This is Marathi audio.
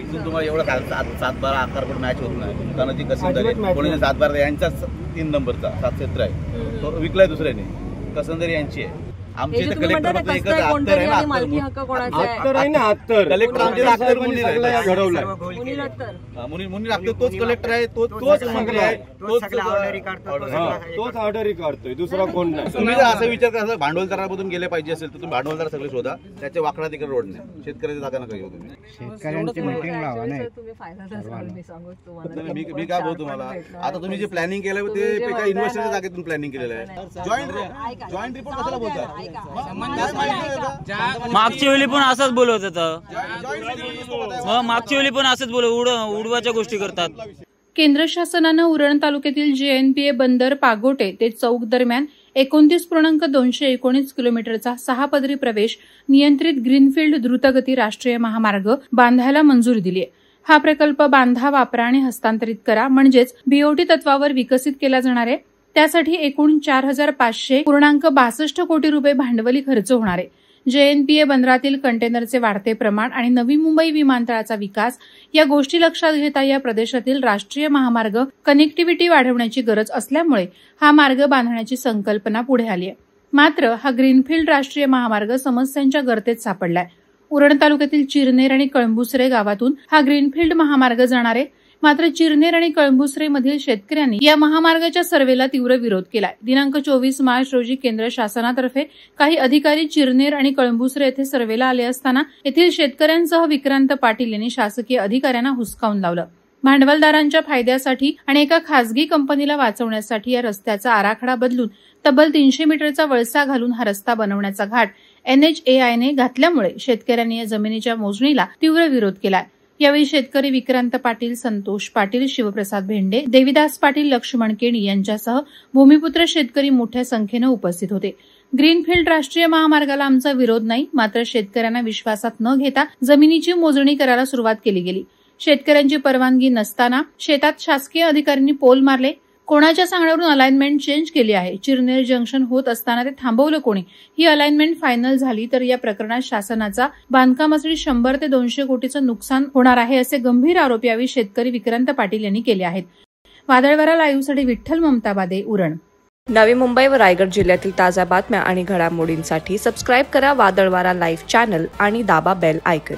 इथून तुम्हाला एवढा 7-12 आकार पण मॅच होत नाही. कारण ती कसंदरी कोणी 7-12 यांचाच 3 नंबरचा 7 आहे तो विकलाय दुसऱ्याने, कसंदरी यांची आहे. आमचे इथे कलेक्टर फक्त एकच अत्तर आहे ना, अत्तर आहे ना, अत्तर कलेक्टर आमचे अत्तर मुनी घडवलाय. मुनी अत्तर तोच कलेक्टर आहे, तोच मंत्री आहे, तोच ऑर्डरही काढतोय, दुसरा कोण नाही. तुम्ही जर असं विचार करा भांडवलदारामधून गेले पाहिजे असेल तर तुम्ही भांडवलदार सगळे शोधा, त्याच्या वाकडा तिकडे रोड नाही. शेतकऱ्याच्या जागा नका घेऊ तुम्ही. शेतकऱ्यांची मीटिंग लावा नाही. मी काय बोलतो तुम्हाला, आता तुम्ही जे प्लॅनिंग केलं ते एका इन्व्हेस्टरच्या जागेतून प्लॅनिंग केलेलं आहे. जॉईंट रिपोर्ट कशाला बोलतात? मागच्या वेळी पण असंच बोलत होतं, मागच्या वेळी पण असंच उडवाच्या गोष्टी करतात. केंद्र शासनानं उरण तालुक्यातील JNPA बंदर पागोटे ते चौक दरम्यान 29.219 किलोमीटरचा 6 पदरी प्रवेश नियंत्रित ग्रीनफील्ड द्रुतगती राष्ट्रीय महामार्ग बांधायला मंजुरी दिली आहे. हा प्रकल्प बांधा, वापरा आणि हस्तांतरित करा म्हणजेच BOT तत्वावर विकसित केला जाणार आहे. त्यासाठी एकूण 4,500.62 कोटी रुपये भांडवली खर्च होणार आहे. JNPA बंदरातील कंटेनरचे वाढते प्रमाण आणि नवी मुंबई विमानतळाचा विकास या गोष्टी लक्षात घेता या प्रदेशातील राष्ट्रीय महामार्ग कनेक्टिव्हिटी वाढवण्याची गरज असल्यामुळे हा मार्ग बांधण्याची संकल्पना पुढे आली आहे. मात्र हा ग्रीनफील्ड राष्ट्रीय महामार्ग समस्यांच्या गर्तेत सापडलाय. उरण तालुक्यातील चिरनेर आणि कळंबुसरे गावातून हा ग्रीनफील्ड महामार्ग जाणार आहे. मात्र चिरनेर आणि कळंबुसरे मधील शेतकऱ्यांनी या महामार्गाच्या सर्वेला तीव्र विरोध केलाय. दिनांक 24 मार्च रोजी केंद्र शासनातर्फे काही अधिकारी चिरनेर आणि कळंबुसरे येथे सर्वेला आले असताना येथील शेतकऱ्यांसह विक्रांत पाटील यांनी शासकीय अधिकाऱ्यांना हुसकावून लावलं. भांडवलदारांच्या फायद्यासाठी आणि एका खासगी कंपनीला वाचवण्यासाठी या रस्त्याचा आराखडा बदलून तब्बल 300 मीटरचा वळसा घालून हा रस्ता बनवण्याचा घाट NHAI घातल्यामुळे शेतकऱ्यांनी या जमिनीच्या मोजणीला तीव्र विरोध केलाय. यावेळी शेतकरी विक्रांत पाटील, संतोष पाटील, शिवप्रसाद भेंडे, देविदास पाटील, लक्ष्मण केणी यांच्यासह भूमिपुत्र शेतकरी मोठ्या संख्येनं उपस्थित होते. ग्रीनफील्ड राष्ट्रीय महामार्गाला आमचा विरोध नाही, मात्र शेतकऱ्यांना विश्वासात न घेता जमिनीची मोजणी करायला सुरुवात केली गेली. शेतकऱ्यांची परवानगी नसताना शेतात शासकीय अधिकाऱ्यांनी पोल मारले. कोणाच्या सांगण्यावरून अलाइनमेंट चेंज केली आहे? चिरनेर जंक्शन होत असताना ते थांबवलं कोणी? ही अलाइनमेंट फायनल झाली तर या प्रकरणात शासनाचा बांधकामासाठी 100 ते 200 कोटीचं नुकसान होणार आहे असे गंभीर आरोप यावेळी शेतकरी विक्रांत पाटील यांनी केले आहेत. वादळवारा लाईव्हसाठी विठ्ठल ममताबादे, उरण. नवी मुंबई व रायगड जिल्ह्यातील ताज्या बातम्या आणि घडामोडींसाठी सबस्क्राईब करा वादळवारा लाईव्ह चॅनल आणि दाबा बेल आयकॉन.